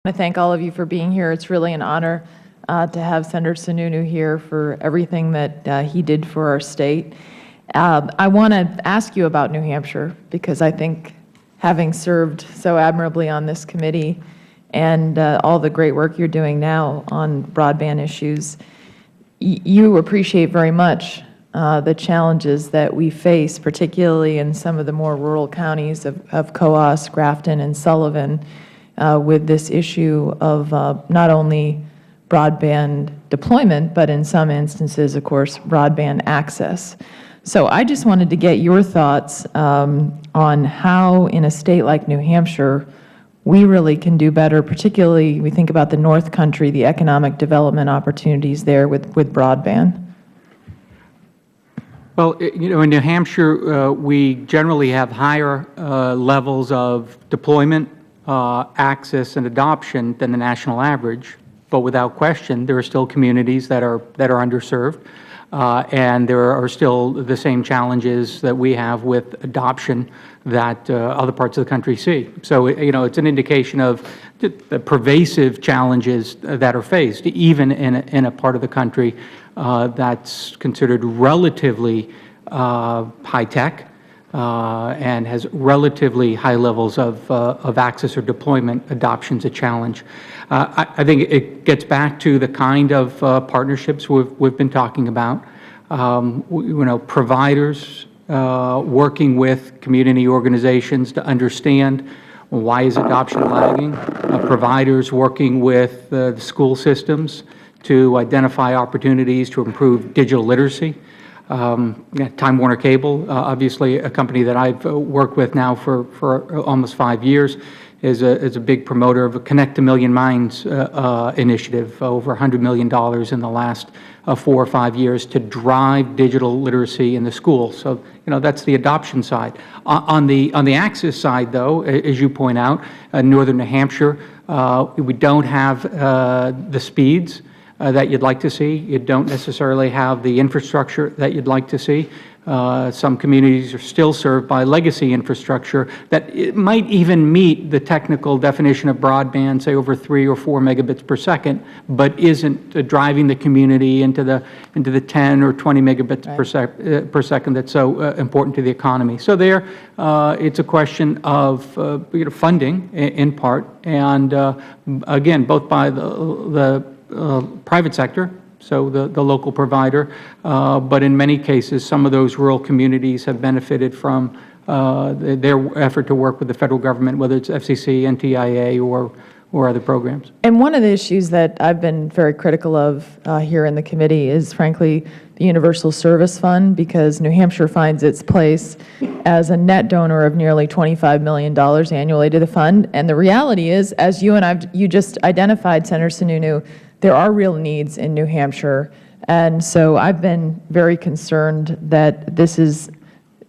I want to thank all of you for being here. It's really an honor to have Senator Sununu here for everything that he did for our state. I want to ask you about New Hampshire because I think having served so admirably on this committee and all the great work you're doing now on broadband issues, you appreciate very much the challenges that we face, particularly in some of the more rural counties of Coos, Grafton, and Sullivan, with this issue of not only broadband deployment, but in some instances, of course, broadband access. So I just wanted to get your thoughts on how, in a state like New Hampshire, we really can do better, particularly we think about the North Country, the economic development opportunities there with broadband. Well, in New Hampshire, we generally have higher levels of deployment, access, and adoption than the national average. But without question, there are still communities that are underserved, and there are still the same challenges that we have with adoption that other parts of the country see. So, it's an indication of the pervasive challenges that are faced, even in a part of the country that's considered relatively high-tech and has relatively high levels of access or deployment. Adoption's a challenge. I think it gets back to the kind of partnerships we've been talking about. Providers working with community organizations to understand why is adoption lagging. Providers working with the school systems to identify opportunities to improve digital literacy. Time Warner Cable, obviously a company that I've worked with now for almost 5 years, is a big promoter of a Connect a Million Minds initiative, over $100 million in the last 4 or 5 years to drive digital literacy in the schools. So, that's the adoption side. On the access side, though, as you point out, Northern New Hampshire, we don't have the speeds that you'd like to see. You don't necessarily have the infrastructure that you'd like to see. Some communities are still served by legacy infrastructure that it might even meet the technical definition of broadband, say over 3 or 4 megabits per second, but isn't driving the community into the 10 or 20 megabits per second that's so important to the economy. So there, it's a question of funding in part, and again, both by the private sector, so the local provider, but in many cases, some of those rural communities have benefited from their effort to work with the Federal Government, whether it's FCC, NTIA, or other programs. And one of the issues that I've been very critical of here in the committee is, frankly, the Universal Service Fund, because New Hampshire finds its place as a net donor of nearly $25 million annually to the fund. And the reality is, as you just identified, Senator Sununu, there are real needs in New Hampshire, and so I've been very concerned that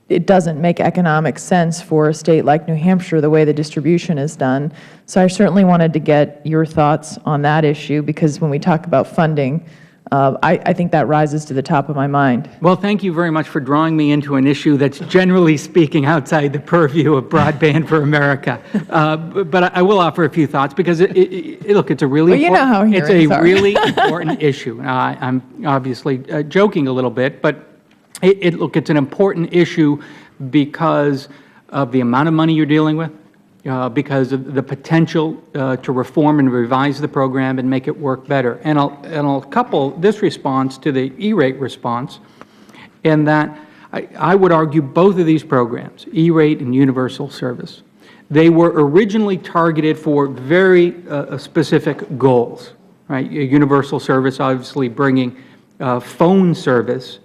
it doesn't make economic sense for a state like New Hampshire the way the distribution is done. So I certainly wanted to get your thoughts on that issue, because when we talk about funding, I think that rises to the top of my mind. Well, thank you very much for drawing me into an issue that's generally speaking outside the purview of Broadband for America. But I will offer a few thoughts, because look, it's a really really important issue. I'm obviously joking a little bit, but look, it's an important issue because of the amount of money you're dealing with, because of the potential to reform and revise the program and make it work better. And I'll couple this response to the E-rate response, in that I would argue both of these programs, E-rate and universal service, they were originally targeted for very specific goals, right? Universal service obviously bringing phone service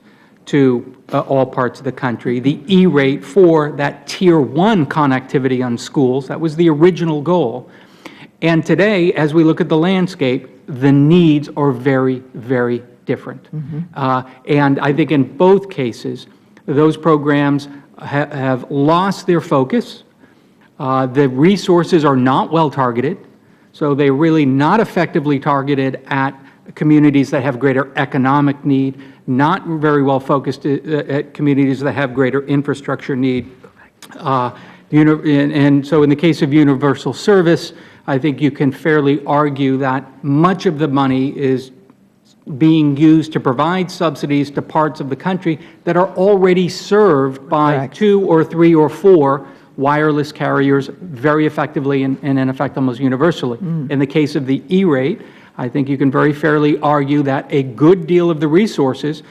to all parts of the country. The E-rate for that Tier 1 connectivity on schools, that was the original goal. And today, as we look at the landscape, the needs are very, very different. And I think in both cases, those programs have lost their focus. The resources are not well targeted, so they're really not effectively targeted at communities that have greater economic need, not very well focused at communities that have greater infrastructure need. And so in the case of universal service, I think you can fairly argue that much of the money is being used to provide subsidies to parts of the country that are already served by Correct. 2 or 3 or 4 wireless carriers very effectively and in effect almost universally. In the case of the E-rate, I think you can very fairly argue that a good deal of the resources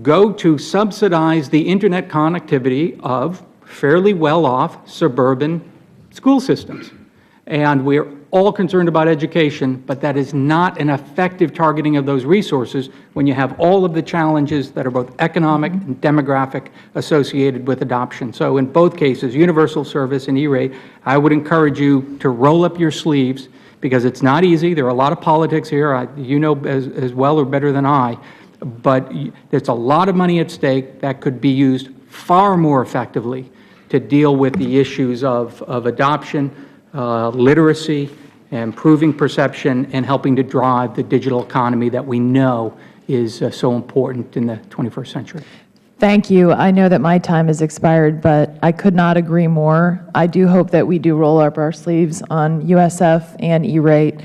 go to subsidize the internet connectivity of fairly well-off suburban school systems. And we're all concerned about education, but that is not an effective targeting of those resources when you have all of the challenges that are both economic and demographic associated with adoption. So in both cases, universal service and E-rate, I would encourage you to roll up your sleeves, because it's not easy. There are a lot of politics here. You know as well or better than I. But there's a lot of money at stake that could be used far more effectively to deal with the issues of adoption, literacy, improving perception, and helping to drive the digital economy that we know is so important in the 21st century. Thank you. I know that my time has expired, but I could not agree more. I do hope that we do roll up our sleeves on USF and E-rate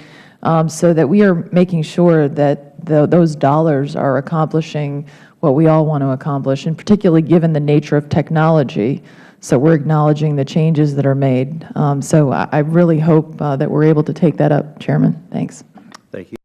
so that we are making sure that those dollars are accomplishing what we all want to accomplish, and particularly given the nature of technology. So we're acknowledging the changes that are made. So I really hope that we're able to take that up, Chairman. Thanks. Thank you.